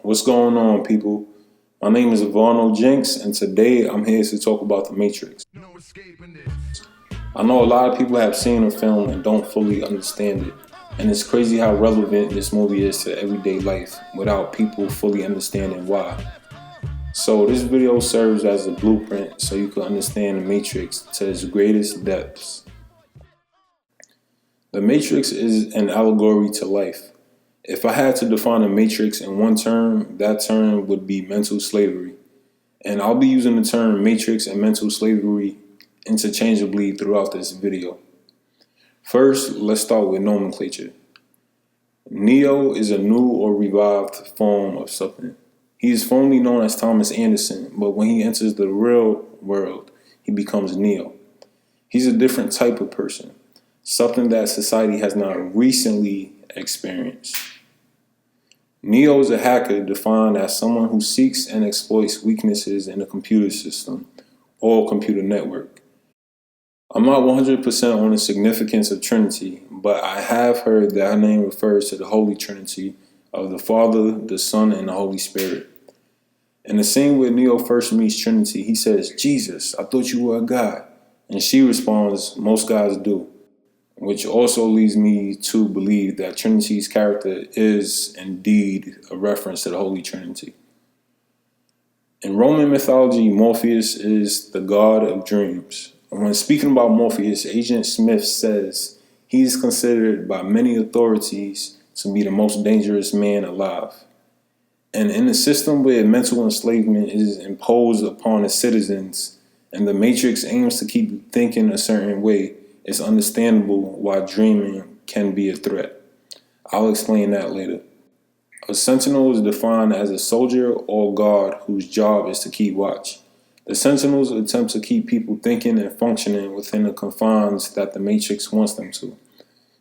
What's going on, people? My name is Varno Jenks, and today I'm here to talk about The Matrix. I know a lot of people have seen the film and don't fully understand it, and it's crazy how relevant this movie is to everyday life without people fully understanding why. So this video serves as a blueprint so you can understand The Matrix to its greatest depths. The Matrix is an allegory to life. If I had to define a matrix in one term, that term would be mental slavery. And I'll be using the term matrix and mental slavery interchangeably throughout this video. First, let's start with nomenclature. Neo is a new or revived form of something. He is formerly known as Thomas Anderson, but when he enters the real world, he becomes Neo. He's a different type of person, something that society has not recently experienced. Neo is a hacker defined as someone who seeks and exploits weaknesses in a computer system or computer network. I'm not 100% on the significance of Trinity, but I have heard that her name refers to the Holy Trinity of the Father, the Son, and the Holy Spirit. In the scene where Neo first meets Trinity, he says, "Jesus, I thought you were a god." And she responds, "Most gods do." Which also leads me to believe that Trinity's character is indeed a reference to the Holy Trinity. In Roman mythology, Morpheus is the god of dreams. When speaking about Morpheus, Agent Smith says he is considered by many authorities to be the most dangerous man alive. And in a system where mental enslavement is imposed upon the citizens and the Matrix aims to keep you thinking a certain way, it's understandable why dreaming can be a threat. I'll explain that later. A Sentinel is defined as a soldier or guard whose job is to keep watch. The Sentinels attempt to keep people thinking and functioning within the confines that the Matrix wants them to.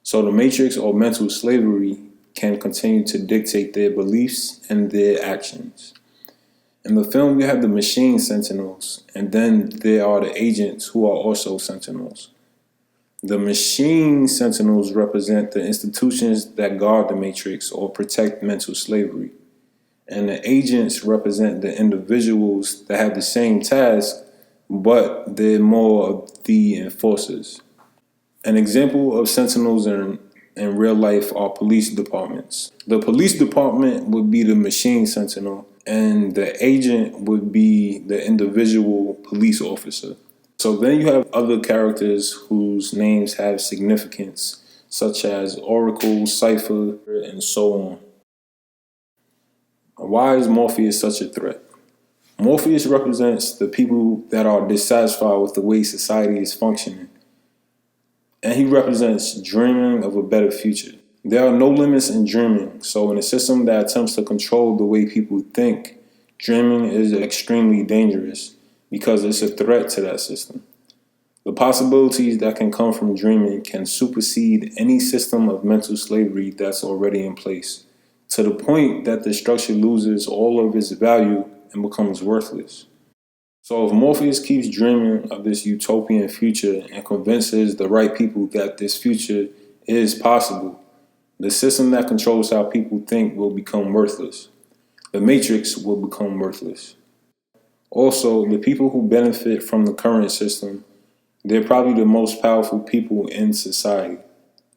So the Matrix or mental slavery can continue to dictate their beliefs and their actions. In the film, you have the machine Sentinels, and then there are the agents who are also Sentinels. The machine Sentinels represent the institutions that guard the Matrix or protect mental slavery. And the agents represent the individuals that have the same task, but they're more of the enforcers. An example of Sentinels in real life are police departments. The police department would be the machine Sentinel, and the agent would be the individual police officer. So then you have other characters whose names have significance, such as Oracle, Cypher, and so on. Why is Morpheus such a threat? Morpheus represents the people that are dissatisfied with the way society is functioning. And he represents dreaming of a better future. There are no limits in dreaming, so in a system that attempts to control the way people think, dreaming is extremely dangerous, because it's a threat to that system. The possibilities that can come from dreaming can supersede any system of mental slavery that's already in place, to the point that the structure loses all of its value and becomes worthless. So if Morpheus keeps dreaming of this utopian future and convinces the right people that this future is possible, the system that controls how people think will become worthless. The Matrix will become worthless. Also, the people who benefit from the current system, they're probably the most powerful people in society.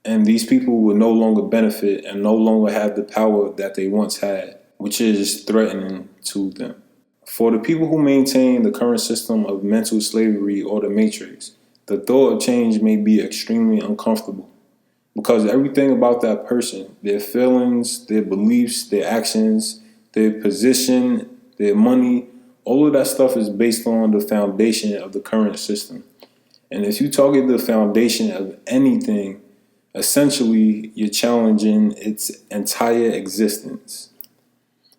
And these people will no longer benefit and no longer have the power that they once had, which is threatening to them. For the people who maintain the current system of mental slavery or the Matrix, the thought of change may be extremely uncomfortable. Because everything about that person, their feelings, their beliefs, their actions, their position, their money, all of that stuff is based on the foundation of the current system. And if you target the foundation of anything, essentially you're challenging its entire existence.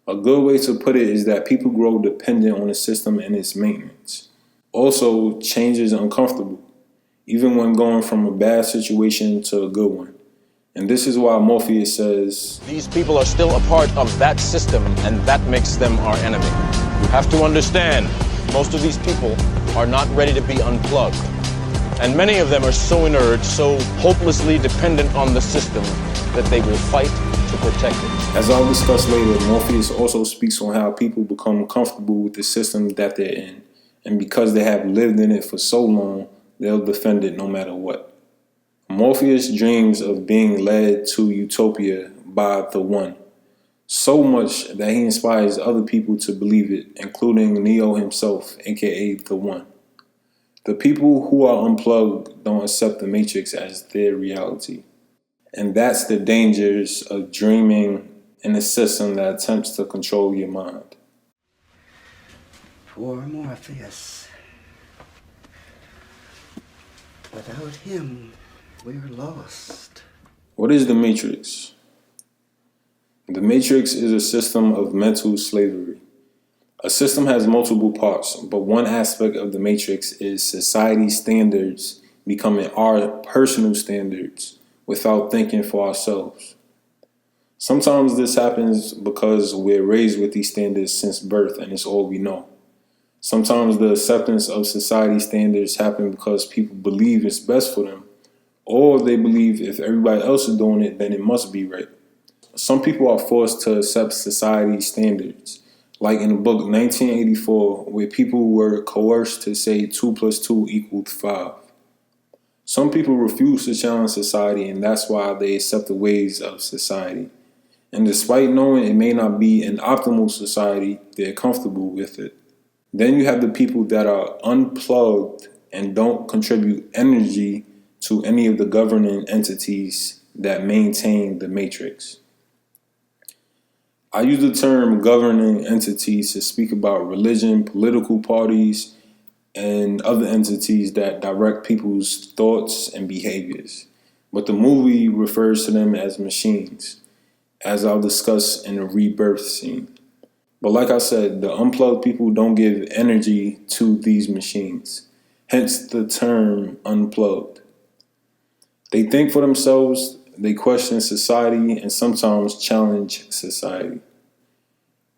A good way to put it is that people grow dependent on the system and its maintenance. Also, change is uncomfortable, even when going from a bad situation to a good one. And this is why Morpheus says, "These people are still a part of that system, and that makes them our enemy. You have to understand, most of these people are not ready to be unplugged. And many of them are so inert, so hopelessly dependent on the system, that they will fight to protect it. As I'll discuss later, Morpheus also speaks on how people become comfortable with the system that they're in, and because they have lived in it for so long, they'll defend it no matter what. Morpheus dreams of being led to utopia by the One, so much that he inspires other people to believe it, including Neo himself, aka the One. The people who are unplugged don't accept the Matrix as their reality. And that's the dangers of dreaming in a system that attempts to control your mind. Poor Morpheus. Without him, we're lost. What is the Matrix? The Matrix is a system of mental slavery. A system has multiple parts, but one aspect of the Matrix is society's standards becoming our personal standards without thinking for ourselves. Sometimes this happens because we're raised with these standards since birth and it's all we know. Sometimes the acceptance of society standards happen because people believe it's best for them, or they believe if everybody else is doing it, then it must be right. Some people are forced to accept society standards, like in the book 1984, where people were coerced to say 2 plus 2 equaled 5. Some people refuse to challenge society, and that's why they accept the ways of society. And despite knowing it may not be an optimal society, they're comfortable with it. Then you have the people that are unplugged and don't contribute energy to any of the governing entities that maintain the Matrix. I use the term governing entities to speak about religion, political parties, and other entities that direct people's thoughts and behaviors. But the movie refers to them as machines, as I'll discuss in the Rebirth scene. But like I said, the unplugged people don't give energy to these machines, hence the term unplugged. They think for themselves, they question society, and sometimes challenge society.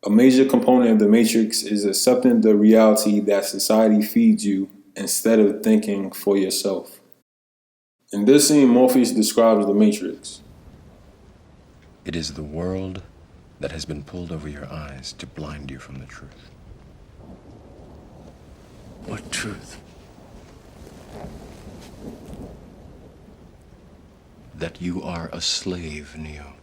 A major component of the Matrix is accepting the reality that society feeds you instead of thinking for yourself. In this scene, Morpheus describes the Matrix. It is the world that has been pulled over your eyes to blind you from the truth. What truth? That you are a slave, Neo.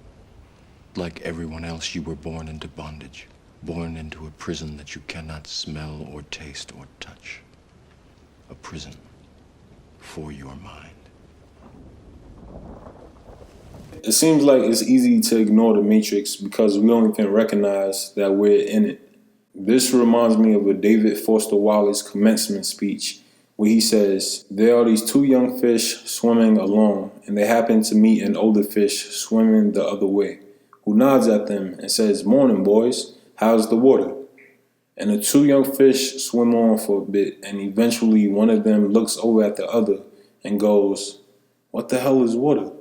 Like everyone else, you were born into bondage, born into a prison that you cannot smell or taste or touch. A prison for your mind. It seems like it's easy to ignore the Matrix because we don't even recognize that we're in it. This reminds me of a David Foster Wallace commencement speech where he says, "There are these 2 young fish swimming along, and they happen to meet an older fish swimming the other way, who nods at them and says, 'Morning, boys, how's the water?' And the 2 young fish swim on for a bit, and eventually one of them looks over at the other and goes, 'What the hell is water?'"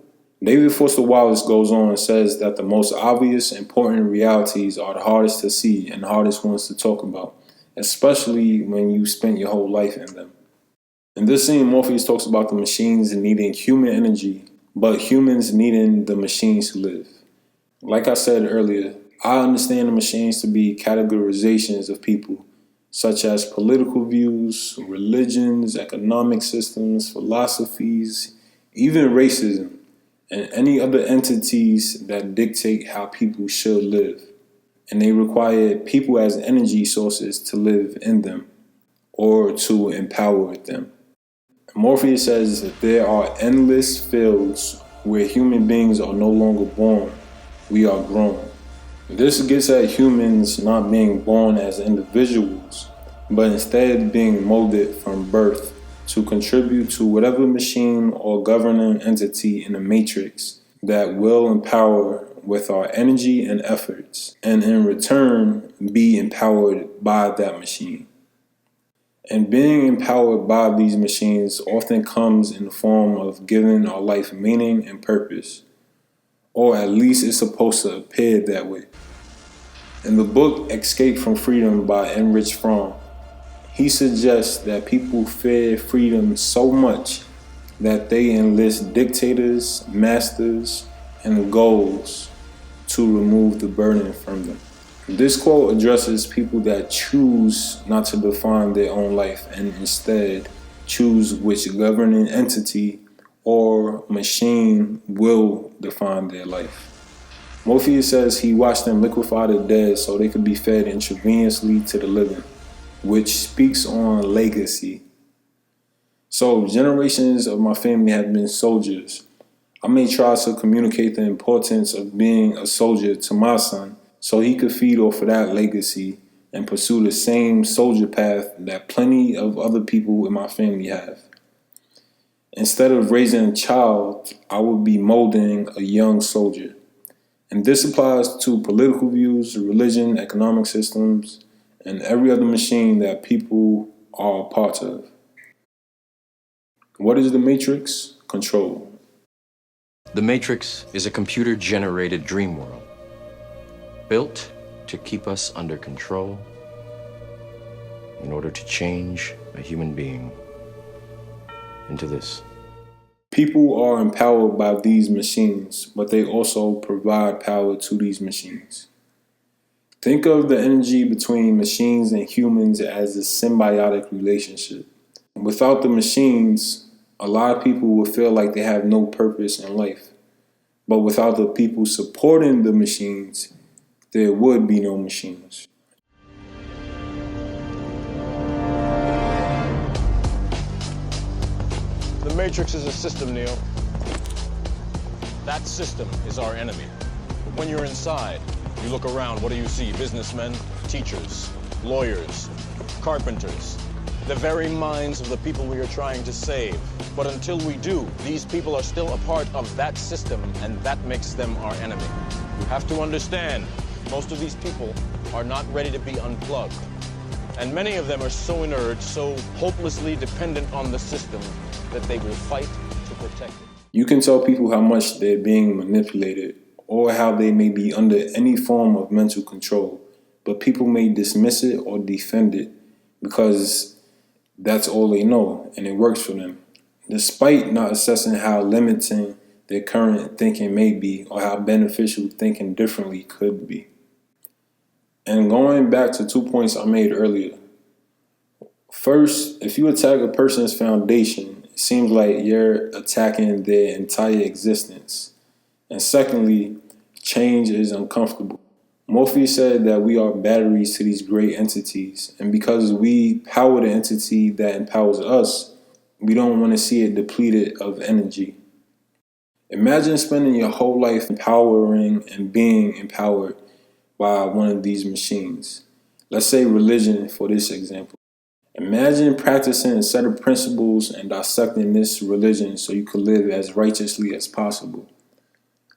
David Foster Wallace goes on and says that the most obvious, important realities are the hardest to see and the hardest ones to talk about, especially when you spent your whole life in them. In this scene, Morpheus talks about the machines needing human energy, but humans needing the machines to live. Like I said earlier, I understand the machines to be categorizations of people, such as political views, religions, economic systems, philosophies, even racism, and any other entities that dictate how people should live. And they require people as energy sources to live in them or to empower them. Morpheus says that there are endless fields where human beings are no longer born, we are grown. This gets at humans not being born as individuals, but instead being molded from birth to contribute to whatever machine or governing entity in the Matrix that will empower with our energy and efforts, and in return be empowered by that machine. And being empowered by these machines often comes in the form of giving our life meaning and purpose, or at least it's supposed to appear that way. In the book Escape from Freedom by Enrich Fromm, He suggests that people fear freedom so much that they enlist dictators, masters, and goals to remove the burden from them. This quote addresses people that choose not to define their own life and instead choose which governing entity or machine will define their life. Morpheus says he watched them liquefy the dead so they could be fed intravenously to the living, which speaks on legacy. So generations of my family have been soldiers. I may try to communicate the importance of being a soldier to my son so he could feed off of that legacy and pursue the same soldier path that plenty of other people in my family have. Instead of raising a child, I would be molding a young soldier. And this applies to political views, religion, economic systems, and every other machine that people are a part of. What is the Matrix? Control. The Matrix is a computer-generated dream world, built to keep us under control in order to change a human being into this. People are empowered by these machines, but they also provide power to these machines. Think of the energy between machines and humans as a symbiotic relationship. Without the machines, a lot of people will feel like they have no purpose in life. But without the people supporting the machines, there would be no machines. The Matrix is a system, Neo. That system is our enemy. But when you're inside, you look around, what do you see? Businessmen, teachers, lawyers, carpenters. The very minds of the people we are trying to save. But until we do, these people are still a part of that system, and that makes them our enemy. You have to understand, most of these people are not ready to be unplugged. And many of them are so inert, so hopelessly dependent on the system, that they will fight to protect it. You can tell people how much they're being manipulated or how they may be under any form of mental control, but people may dismiss it or defend it because that's all they know and it works for them, despite not assessing how limiting their current thinking may be or how beneficial thinking differently could be. And going back to 2 points I made earlier. First, if you attack a person's foundation, it seems like you're attacking their entire existence. And secondly, change is uncomfortable. Morpheus said that we are batteries to these great entities, and because we power the entity that empowers us, we don't want to see it depleted of energy. Imagine spending your whole life empowering and being empowered by one of these machines. Let's say religion for this example. Imagine practicing a set of principles and dissecting this religion so you could live as righteously as possible.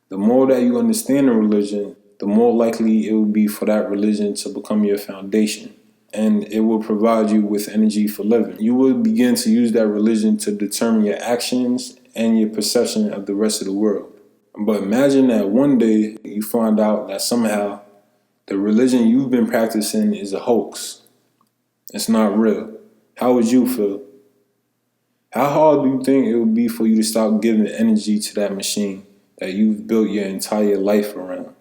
The more that you understand a religion, the more likely it will be for that religion to become your foundation, and it will provide you with energy for living. You will begin to use that religion to determine your actions and your perception of the rest of the world. But imagine that one day you find out that somehow the religion you've been practicing is a hoax. It's not real. How would you feel? How hard do you think it would be for you to stop giving energy to that machine that you've built your entire life around?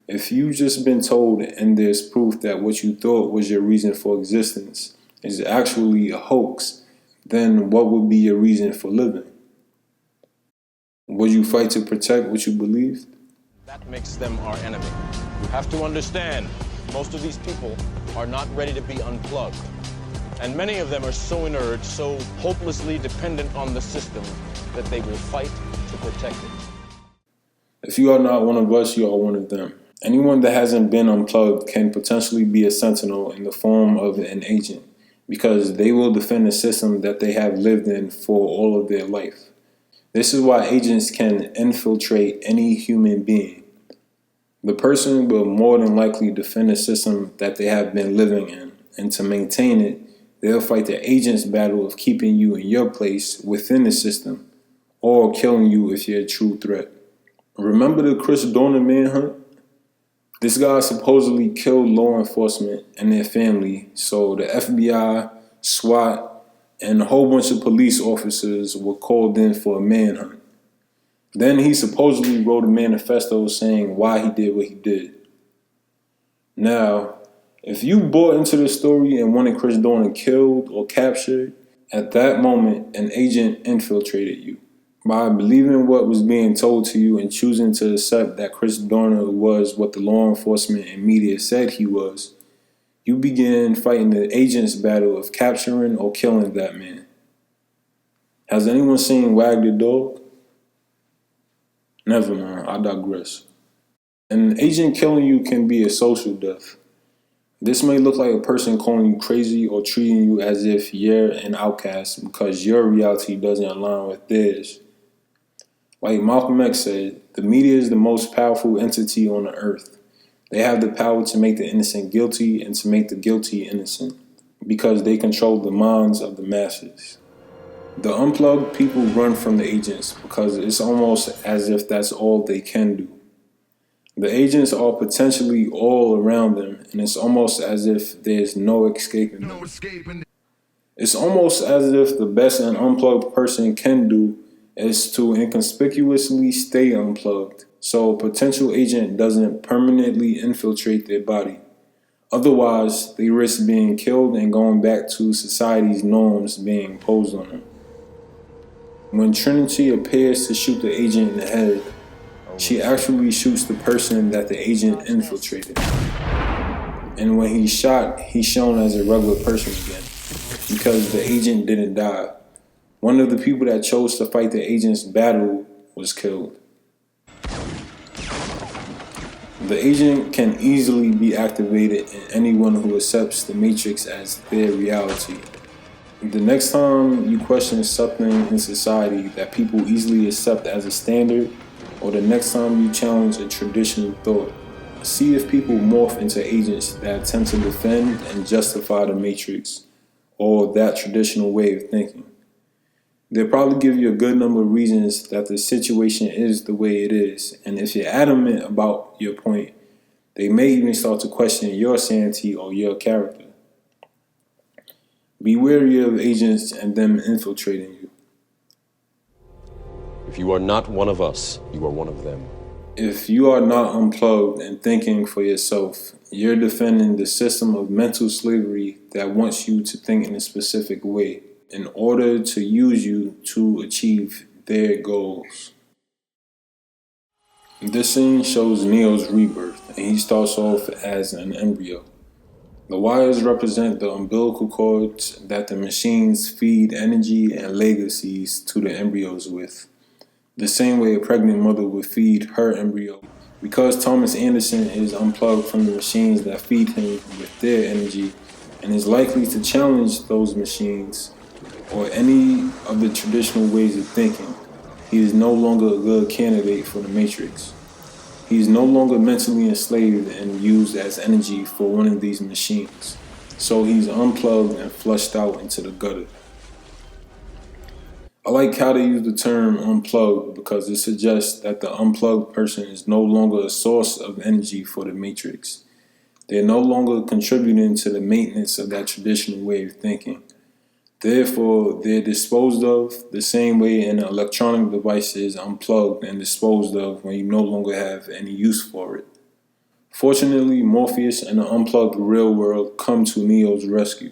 If you've just been told and there's proof that what you thought was your reason for existence is actually a hoax, then what would be your reason for living? Would you fight to protect what you believed? That makes them our enemy. You have to understand, most of these people are not ready to be unplugged. And many of them are so inert, so hopelessly dependent on the system, that they will fight to protect it. If you are not one of us, you are one of them. Anyone that hasn't been unplugged can potentially be a sentinel in the form of an agent, because they will defend a system that they have lived in for all of their life. This is why agents can infiltrate any human being. The person will more than likely defend a system that they have been living in, and to maintain it, they'll fight the agent's battle of keeping you in your place within the system, or killing you if you're a true threat. Remember the Chris Dorner manhunt? This guy supposedly killed law enforcement and their family, so the FBI SWAT, and a whole bunch of police officers were called in for a manhunt. Then he supposedly wrote a manifesto saying why he did what he did. Now, if you bought into the story and wanted Chris Dorner killed or captured, at that moment an agent infiltrated you. By believing what was being told to you and choosing to accept that Chris Dorner was what the law enforcement and media said he was, you began fighting the agent's battle of capturing or killing that man. Has anyone seen Wag the Dog? Never mind, I digress. An agent killing you can be a social death. This may look like a person calling you crazy or treating you as if you're an outcast because your reality doesn't align with theirs. Like Malcolm X said, the media is the most powerful entity on the earth. They have the power to make the innocent guilty and to make the guilty innocent because they control the minds of the masses. The unplugged people run from the agents because it's almost as if that's all they can do. The agents are potentially all around them, and it's almost as if there's no escaping them. It's almost as if the best an unplugged person can do is to inconspicuously stay unplugged, so a potential agent doesn't permanently infiltrate their body. Otherwise, they risk being killed and going back to society's norms being imposed on them. When Trinity appears to shoot the agent in the head, she actually shoots the person that the agent infiltrated. And when he's shot, he's shown as a regular person again, because the agent didn't die. One of the people that chose to fight the agent's battle was killed. The agent can easily be activated in anyone who accepts the Matrix as their reality. The next time you question something in society that people easily accept as a standard, or the next time you challenge a traditional thought, see if people morph into agents that attempt to defend and justify the Matrix, or that traditional way of thinking. They'll probably give you a good number of reasons that the situation is the way it is, and if you're adamant about your point, they may even start to question your sanity or your character. Be wary of agents and them infiltrating you. If you are not one of us, you are one of them. If you are not unplugged and thinking for yourself, you're defending the system of mental slavery that wants you to think in a specific way in order to use you to achieve their goals. This scene shows Neo's rebirth, and he starts off as an embryo. The wires represent the umbilical cords that the machines feed energy and legacies to the embryos with, the same way a pregnant mother would feed her embryo. Because Thomas Anderson is unplugged from the machines that feed him with their energy and is likely to challenge those machines or any of the traditional ways of thinking, he is no longer a good candidate for the Matrix. He is no longer mentally enslaved and used as energy for one of these machines, so he's unplugged and flushed out into the gutter. I like how they use the term unplugged because it suggests that the unplugged person is no longer a source of energy for the Matrix. They're no longer contributing to the maintenance of that traditional way of thinking. Therefore, they're disposed of the same way an electronic device is unplugged and disposed of when you no longer have any use for it. Fortunately, Morpheus and the unplugged real world come to Neo's rescue.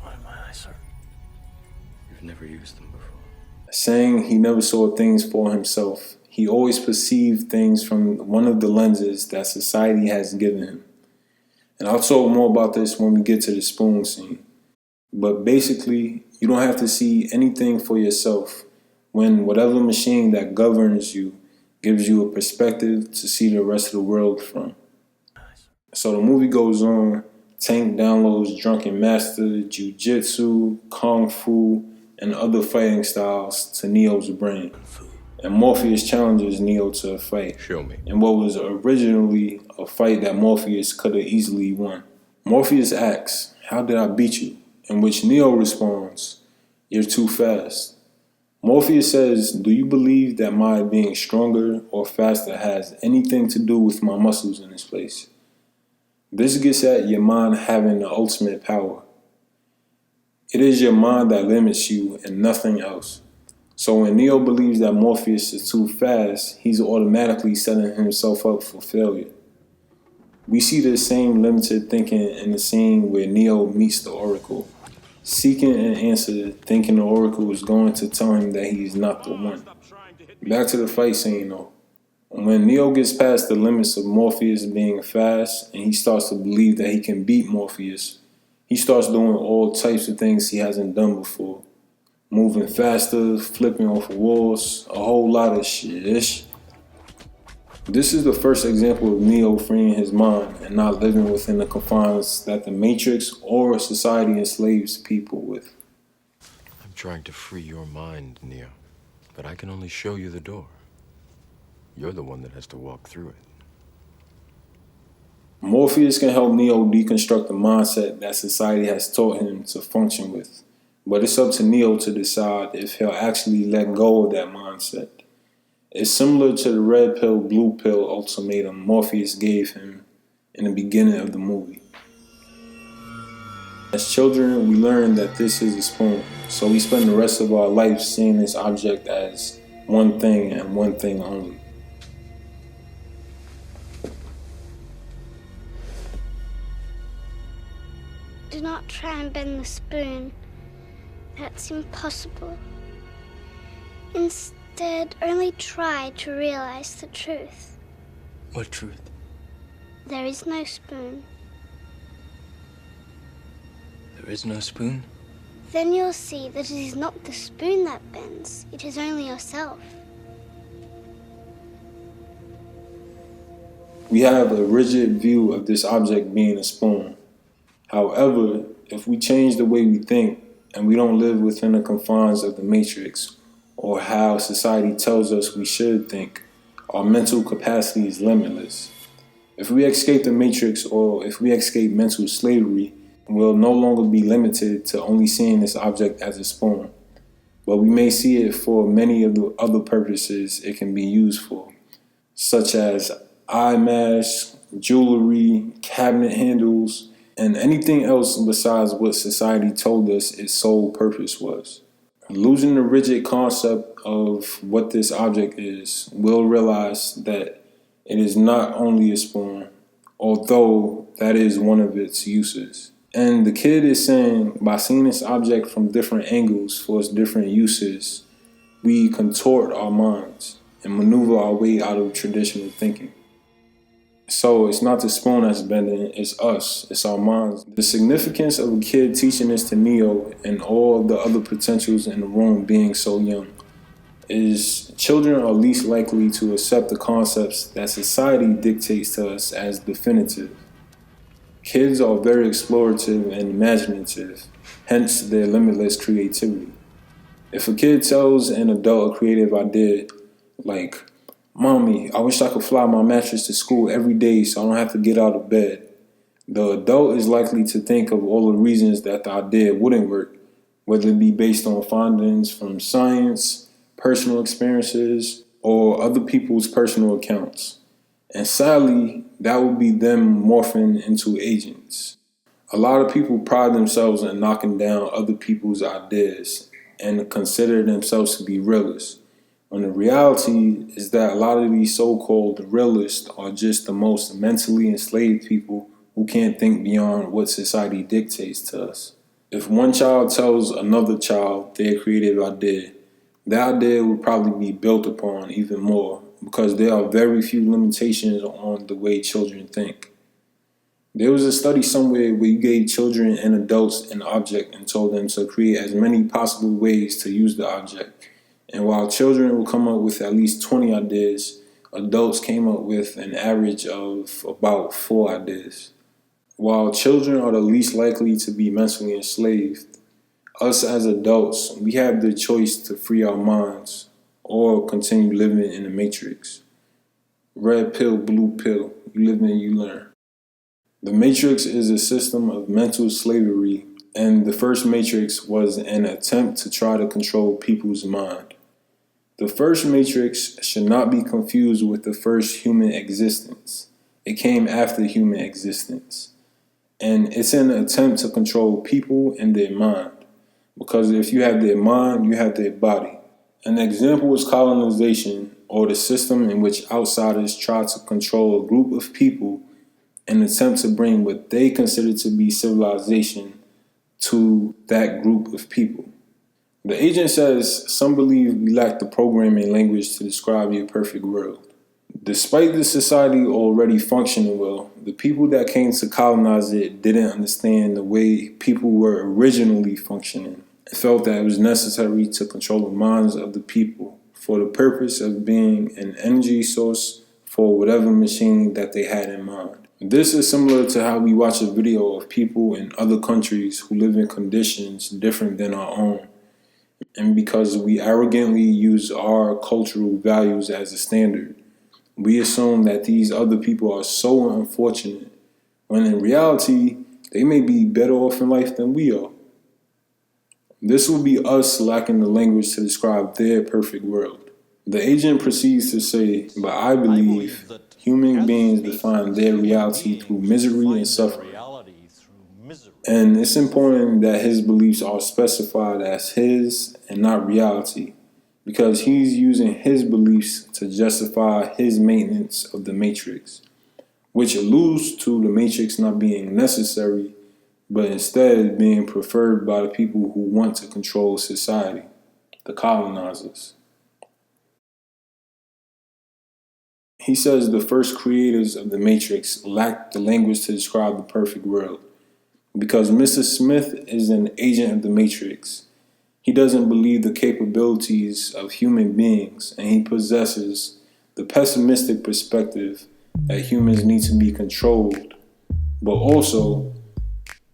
Why am I, sir? You've never used them before. Saying he never saw things for himself, he always perceived things from one of the lenses that society has given him. And I'll talk more about this when we get to the spoon scene. But basically, you don't have to see anything for yourself when whatever machine that governs you gives you a perspective to see the rest of the world from. So the movie goes on. Tank downloads Drunken Master, Jiu-Jitsu, Kung Fu, and other fighting styles to Neo's brain. And Morpheus challenges Neo to a fight. Show me. In what was originally a fight that Morpheus could have easily won. Morpheus asks, "How did I beat you?" In which Neo responds, "You're too fast." Morpheus says, "Do you believe that my being stronger or faster has anything to do with my muscles in this place?" This gets at your mind having the ultimate power. It is your mind that limits you and nothing else. So when Neo believes that Morpheus is too fast, he's automatically setting himself up for failure. We see the same limited thinking in the scene where Neo meets the Oracle, seeking an answer, thinking the Oracle is going to tell him that he's not the one. Back to the fight scene though. When Neo gets past the limits of Morpheus being fast and he starts to believe that he can beat Morpheus, he starts doing all types of things he hasn't done before. Moving faster, flipping off of walls, a whole lot of shit. This is the first example of Neo freeing his mind and not living within the confines that the Matrix or society enslaves people with. I'm trying to free your mind, Neo, but I can only show you the door. You're the one that has to walk through it. Morpheus can help Neo deconstruct the mindset that society has taught him to function with, but it's up to Neo to decide if he'll actually let go of that mindset. It's similar to the red pill, blue pill ultimatum Morpheus gave him in the beginning of the movie. As children, we learn that this is a spoon, so we spend the rest of our life seeing this object as one thing and one thing only. Do not try and bend the spoon. That's impossible. Instead, only try to realize the truth. What truth? There is no spoon. There is no spoon? Then you'll see that it is not the spoon that bends. It is only yourself. We have a rigid view of this object being a spoon. However, if we change the way we think and we don't live within the confines of the Matrix or how society tells us we should think, our mental capacity is limitless. If we escape the Matrix or if we escape mental slavery, we'll no longer be limited to only seeing this object as a spoon. But we may see it for many of the other purposes it can be used for, such as eye masks, jewelry, cabinet handles, and anything else besides what society told us its sole purpose was. Losing the rigid concept of what this object is, we'll realize that it is not only a spoon, although that is one of its uses. And the kid is saying by seeing this object from different angles for its different uses, we contort our minds and maneuver our way out of traditional thinking. So it's not the spoon that's bending, it's us, it's our minds. The significance of a kid teaching this to Neo and all the other potentials in the room being so young is children are least likely to accept the concepts that society dictates to us as definitive. Kids are very explorative and imaginative, hence their limitless creativity. If a kid tells an adult a creative idea like, "Mommy, I wish I could fly my mattress to school every day so I don't have to get out of bed," the adult is likely to think of all the reasons that the idea wouldn't work, whether it be based on findings from science, personal experiences, or other people's personal accounts. And sadly, that would be them morphing into agents. A lot of people pride themselves in knocking down other people's ideas and consider themselves to be realists, when the reality is that a lot of these so-called realists are just the most mentally enslaved people who can't think beyond what society dictates to us. If one child tells another child their creative idea, that idea will probably be built upon even more because there are very few limitations on the way children think. There was a study somewhere where you gave children and adults an object and told them to create as many possible ways to use the object. And while children will come up with at least 20 ideas, adults came up with an average of about 4 ideas. While children are the least likely to be mentally enslaved, us as adults, we have the choice to free our minds or continue living in the Matrix. Red pill, blue pill, you live and you learn. The Matrix is a system of mental slavery, and the first Matrix was an attempt to try to control people's mind. The first Matrix should not be confused with the first human existence. It came after human existence. And it's an attempt to control people and their mind. Because if you have their mind, you have their body. An example is colonization, or the system in which outsiders try to control a group of people and attempt to bring what they consider to be civilization to that group of people. The agent says some believe we lack the programming language to describe your perfect world. Despite the society already functioning well, the people that came to colonize it didn't understand the way people were originally functioning and felt that it was necessary to control the minds of the people for the purpose of being an energy source for whatever machine that they had in mind. This is similar to how we watch a video of people in other countries who live in conditions different than our own. And because we arrogantly use our cultural values as a standard, we assume that these other people are so unfortunate, when in reality, they may be better off in life than we are. This will be us lacking the language to describe their perfect world. The agent proceeds to say, but I believe human beings define their reality through misery and suffering. And it's important that his beliefs are specified as his and not reality, because he's using his beliefs to justify his maintenance of the matrix, which alludes to the matrix not being necessary, but instead being preferred by the people who want to control society, the colonizers. He says the first creators of the matrix lacked the language to describe the perfect world. Because Mr. Smith is an agent of the matrix, he doesn't believe the capabilities of human beings, and he possesses the pessimistic perspective that humans need to be controlled. But also,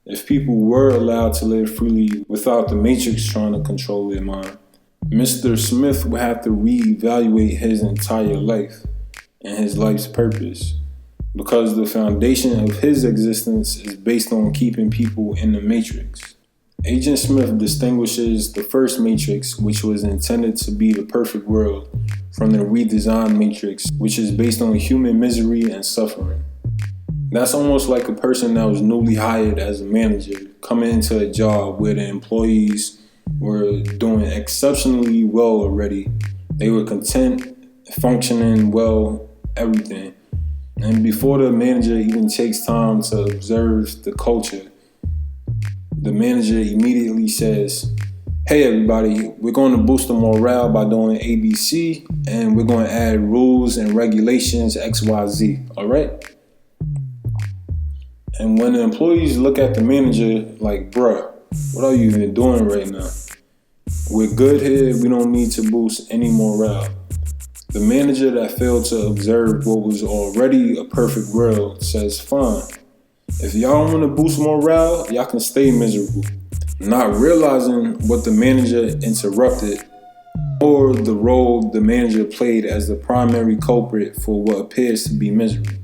if people were allowed to live freely without the matrix trying to control their mind, Mr. Smith would have to reevaluate his entire life and his life's purpose, because the foundation of his existence is based on keeping people in the matrix. Agent Smith distinguishes the first matrix, which was intended to be the perfect world, from the redesigned matrix, which is based on human misery and suffering. That's almost like a person that was newly hired as a manager coming into a job where the employees were doing exceptionally well already. They were content, functioning well, everything. And before the manager even takes time to observe the culture, the manager immediately says, hey everybody, we're going to boost the morale by doing ABC, and we're going to add rules and regulations XYZ, alright? And when the employees look at the manager like, bruh, what are you even doing right now? We're good here, we don't need to boost any morale. The manager that failed to observe what was already a perfect world says, fine, if y'all want to boost morale, y'all can stay miserable. Not realizing what the manager interrupted, or the role the manager played as the primary culprit for what appears to be misery.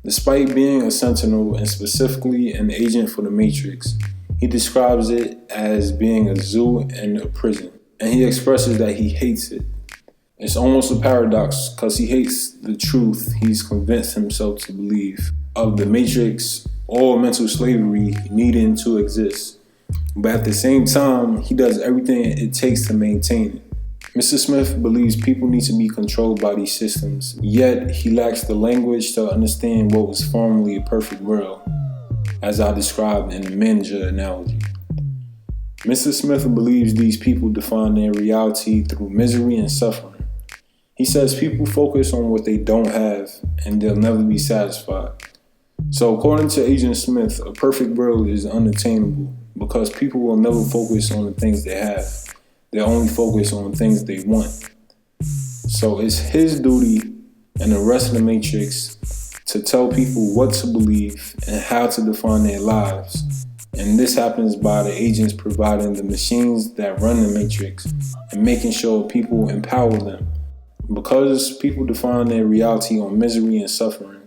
Despite being a sentinel and specifically an agent for the Matrix, he describes it as being a zoo and a prison, and he expresses that he hates it. It's almost a paradox, because he hates the truth he's convinced himself to believe of the Matrix or mental slavery needing to exist. But at the same time, he does everything it takes to maintain it. Mr. Smith believes people need to be controlled by these systems, yet he lacks the language to understand what was formerly a perfect world, as I described in the manager analogy. Mr. Smith believes these people define their reality through misery and suffering. He says people focus on what they don't have and they'll never be satisfied. So according to Agent Smith, a perfect world is unattainable because people will never focus on the things they have. They'll only focus on the things they want. So it's his duty and the rest of the Matrix to tell people what to believe and how to define their lives. And this happens by the agents providing the machines that run the Matrix and making sure people empower them. Because people define their reality on misery and suffering,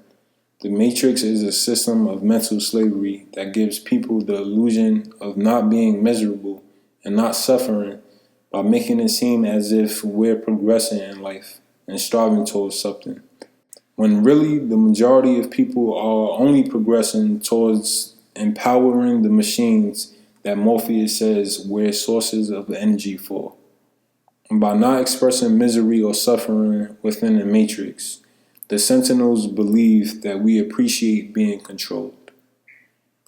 the Matrix is a system of mental slavery that gives people the illusion of not being miserable and not suffering by making it seem as if we're progressing in life and striving towards something. when really the majority of people are only progressing towards empowering the machines that Morpheus says we're sources of energy for. And by not expressing misery or suffering within the Matrix, the Sentinels believe that we appreciate being controlled.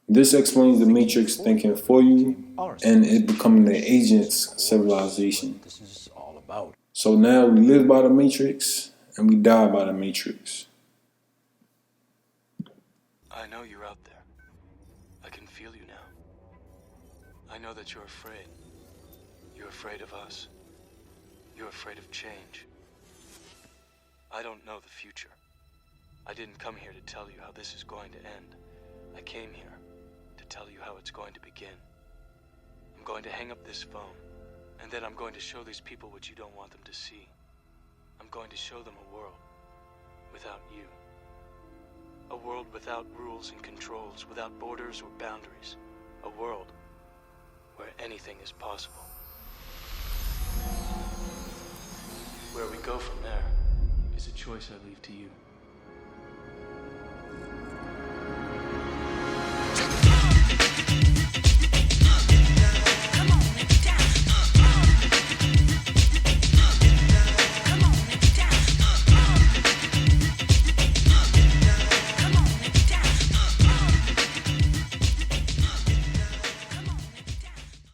This explains the Matrix thinking for you and it becoming the agent's civilization. This is all about. So now we live by the Matrix and we die by the Matrix. I know you're out there. I can feel you now. I know that you're afraid. You're afraid of us. You're afraid of change. I don't know the future. I didn't come here to tell you how this is going to end. I came here to tell you how it's going to begin. I'm going to hang up this phone, and then I'm going to show these people what you don't want them to see. I'm going to show them a world without you. A world without rules and controls, without borders or boundaries. A world where anything is possible. Where we go from there is a choice I leave to you.